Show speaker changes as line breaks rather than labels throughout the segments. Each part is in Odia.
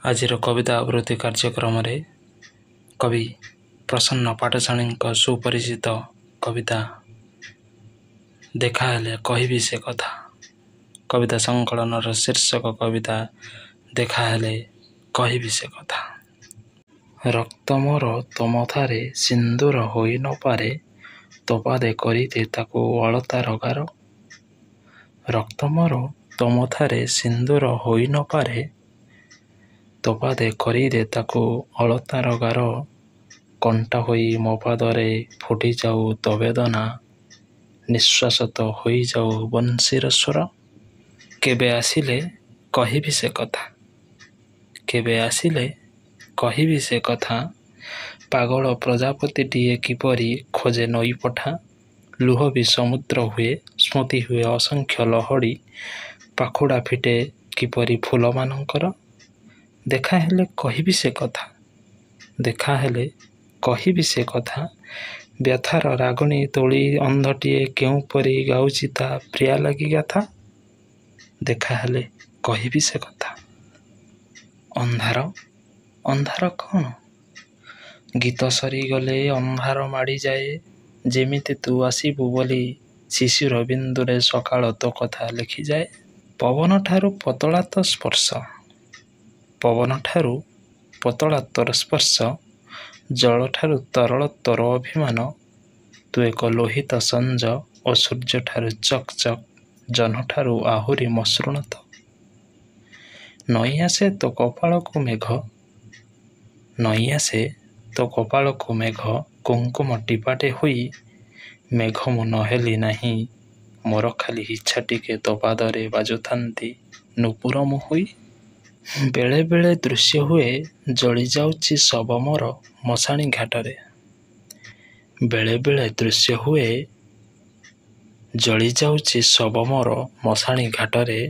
ଆଜିର କବିତା ଆବୃତ୍ତି କାର୍ଯ୍ୟକ୍ରମରେ କବି ପ୍ରସନ୍ନ ପାଟଶାଣୀଙ୍କ ସୁପରିଚିତ କବିତା ଦେଖାହେଲେ କହିବି ସେ କଥା। କବିତା ସଂକଳନର ଶୀର୍ଷକ କବିତା ଦେଖାହେଲେ କହିବି ସେ କଥା। ରକ୍ତ ମୋର ତମଥାରେ ସିନ୍ଦୁର ହୋଇ ନ ପାରେ, ତୋପାଦେ କରିଦେ ତାକୁ ଅଳତାର ଗାର। ରକ୍ତ ମୋର ତମଥାରେ ସିନ୍ଦୁର ହୋଇ ନ ପାରେ, ତୋପାଦେ କରିଦେ ତାକୁ ଅଳତାର ଗାର। କଣ୍ଟା ହୋଇ ମୋ ପାଦରେ ଫୁଟିଯାଉ ତୋ ବେଦନା, ନିଃଶ୍ୱାସ ତ ହୋଇଯାଉ ବଂଶୀର ସ୍ୱର। କେବେ ଆସିଲେ କହିବି ସେ କଥା, କେବେ ଆସିଲେ କହିବି ସେ କଥା। ପାଗଳ ପ୍ରଜାପତିଟିଏ କିପରି ଖୋଜେ ନଈ ପଠା। ଲୁହ ବି ସମୁଦ୍ର ହୁଏ, ସ୍ମୃତି ହୁଏ ଅସଂଖ୍ୟ ଲହଡ଼ି। ପାଖୁଡ଼ା ଫିଟେ କିପରି ଫୁଲମାନଙ୍କର। ଦେଖାହେଲେ କହିବି ସେ କଥା, ଦେଖାହେଲେ କହିବି ସେ କଥା। ବ୍ୟଥାର ରାଗିଣୀ ତୋଳି ଅନ୍ଧଟିଏ କେଉଁପରି ଗାଉଛି ତା ପ୍ରିୟା ଲାଗି ଗାଥା। ଦେଖାହେଲେ କହିବି ସେ କଥା। ଅନ୍ଧାର, ଅନ୍ଧାର କ'ଣ? ଗୀତ ସରିଗଲେ ଅନ୍ଧାର ମାଡ଼ିଯାଏ। ଯେମିତି ତୁ ଆସିବୁ ବୋଲି ଶିଶିର ବିନ୍ଦୁରେ ସକାଳ ତୋ କଥା ଲେଖିଯାଏ। ପବନଠାରୁ ପତଳା ତୋ ସ୍ପର୍ଶ, ପବନଠାରୁ ପତଳା ତୋର ସ୍ପର୍ଶ। ଜଳଠାରୁ ତରଳ ତୋର ଅଭିମାନ। ତୁ ଏକ ଲୋହିତ ସଞ୍ଜ ଓ ସୂର୍ଯ୍ୟଠାରୁ ଚକ୍ ଚକ୍, ଜହ୍ନଠାରୁ ଆହୁରି ମସୃଣ ତୁ। ନଇଁ ଆସେ ତୋ କପାଳକୁ ମେଘ, ନଇଁ ଆସେ ତୋ କପାଳକୁ ମେଘ। କୁଙ୍କୁମ ଟିପାଟେ ହୋଇ ମେଘ ମୁଁ ନହେଲି ନାହିଁ। ମୋର ଖାଲି ଇଚ୍ଛା ଟିକେ ତୋ ପାଦରେ ବାଜୁଥାନ୍ତି ନୂପୁର ମୁଁ ହୋଇ। ବେଳେ ବେଳେ ଦୃଶ୍ୟ ହୁଏ ଜଳିଯାଉଛି ଶବ ମୋର ମଶାଣି ଘାଟରେ। ବେଳେ ବେଳେ ଦୃଶ୍ୟ ହୁଏ ଜଳିଯାଉଛି ଶବ ମୋର ମଶାଣି ଘାଟରେ।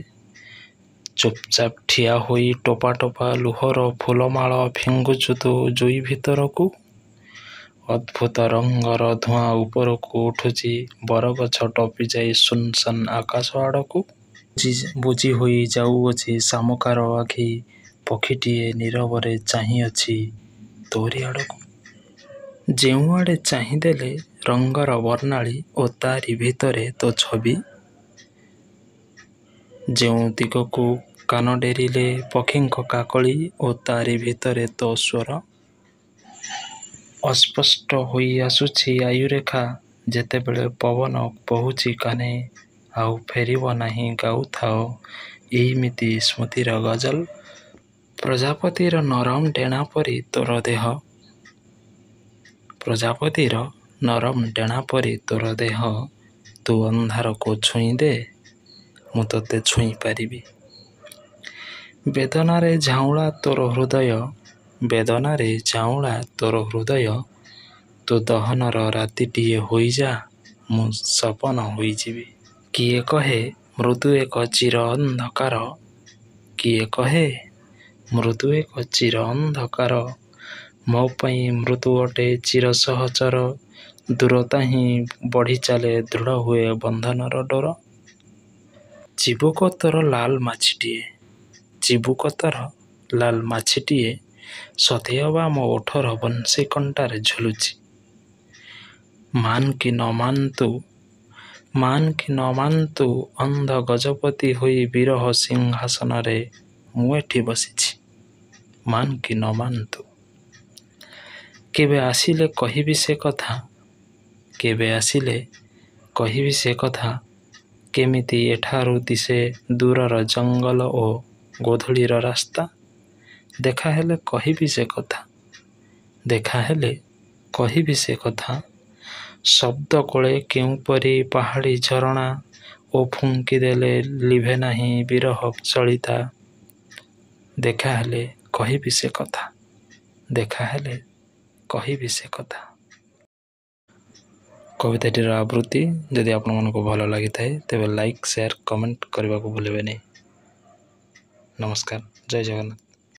ଚୁପଚାପ ଠିଆ ହୋଇ ଟୋପା ଟୋପା ଲୁହର ଫୁଲମାଳ ଫିଙ୍ଗୁଛୁ ତୁ ଜୁଇ ଭିତରକୁ। ଅଦ୍ଭୁତ ରଙ୍ଗର ଧୂଆଁ ଉପରକୁ ଉଠୁଛି, ବରଗଛ ଟପିଯାଇ ଶୂନଶାନ ଆକାଶ ଆଡ଼କୁ। ବୁଜି ହୋଇ ଯାଉଅଛି ଶାମୁକାର ଆଖି, ପକ୍ଷୀଟିଏ ନୀରବରେ ଚାହିଁଅଛି ତୋରି ଆଡ଼କୁ। ଯେଉଁଆଡ଼େ ଚାହିଁଦେଲେ ରଙ୍ଗର ବର୍ଣ୍ଣାଳି ଓ ତାରି ଭିତରେ ତୋ ଛବି। ଯେଉଁ ଦିଗକୁ କାନ ଡେରିଲେ ପକ୍ଷୀଙ୍କ କାକଳି ଓ ତାରି ଭିତରେ ତୋ ସ୍ୱର। ଅସ୍ପଷ୍ଟ ହୋଇ ଆସୁଛି ଆୟୁରେଖା, ଯେତେବେଳେ ପବନ ବହୁଛି କାନେ। ଆଉ ଫେରିବ ନାହିଁ ଗାଉଥାଅ ଏଇମିତି ସ୍ମୃତିର ଗଜଲ। ପ୍ରଜାପତିର ନରମ ଡେଣା ପରି ତୋର ଦେହ, ପ୍ରଜାପତିର ନରମ ଡେଣା ପରି ତୋର ଦେହ। ତୁ ଅନ୍ଧାରକୁ ଛୁଇଁଦେ, ମୁଁ ତୋତେ ଛୁଇଁ ପାରିବି। ବେଦନାରେ ଝାଉଁଳା ତୋର ହୃଦୟ, ବେଦନାରେ ଝାଉଁଳା ତୋର ହୃଦୟ। ତୁ ଦହନର ରାତିଟିଏ ହୋଇଯା, ମୁଁ ସପନ ହୋଇଯିବି। କିଏ କହେ ମୃଦୁ ଏକ ଚିର ଅନ୍ଧକାର, କିଏ କହେ ମୃଦୁ ଏକ ଚିର ଅନ୍ଧକାର। ମୋ ପାଇଁ ମୃତ୍ୟୁ ଅଟେ ଚିର ସହଚର। ଦୂରତା ହିଁ ବଢ଼ିଚାଲେ, ଦୃଢ଼ ହୁଏ ବନ୍ଧନର ଡୋର। ଚିବୁକ ତୋର ଲାଲ ମାଛିଟିଏ, ଚିବୁକ ତୋର ଲାଲ ମାଛିଟିଏ। ସତେଅବା ମୋ ଓଠର ବଂଶୀ କଣ୍ଟାରେ ଝୁଲୁଛି। ମାନ କି ନ ମାନନ୍ତୁ, ମାନ କି ନ ମାନନ୍ତୁ, ଅନ୍ଧ ଗଜପତି ହୋଇ ବିରହ ସିଂହାସନରେ ମୁଁ ଏଠି ବସିଛି। ମାନ କି ନ ମାନନ୍ତୁ। କେବେ ଆସିଲେ କହିବି ସେ କଥା, କେବେ ଆସିଲେ କହିବି ସେ କଥା। କେମିତି ଏଠାରୁ ଦିଶେ ଦୂରର ଜଙ୍ଗଲ ଓ ଗୋଧୂଳିର ରାସ୍ତା। ଦେଖାହେଲେ କହିବି ସେ କଥା, ଦେଖାହେଲେ କହିବି ସେ କଥା। ଶବ୍ଦ କୋଳେ କେଉଁପରି ପାହାଡ଼ୀ ଝରଣା ଓ ଫୁଙ୍କି ଦେଲେ ଲିଭେ ନାହିଁ ବିରହ ସଳିତା। ଦେଖାହେଲେ କହିବି ସେ କଥା, ଦେଖାହେଲେ କହିବି ସେ କଥା। କବିତାଟିର ଆବୃତ୍ତି ଯଦି ଆପଣମାନଙ୍କୁ ଭଲ ଲାଗିଥାଏ ତେବେ ଲାଇକ୍, ସେୟାର, କମେଣ୍ଟ କରିବାକୁ ଭୁଲିବେନି। ନମସ୍କାର, ଜୟ ଜଗନ୍ନାଥ।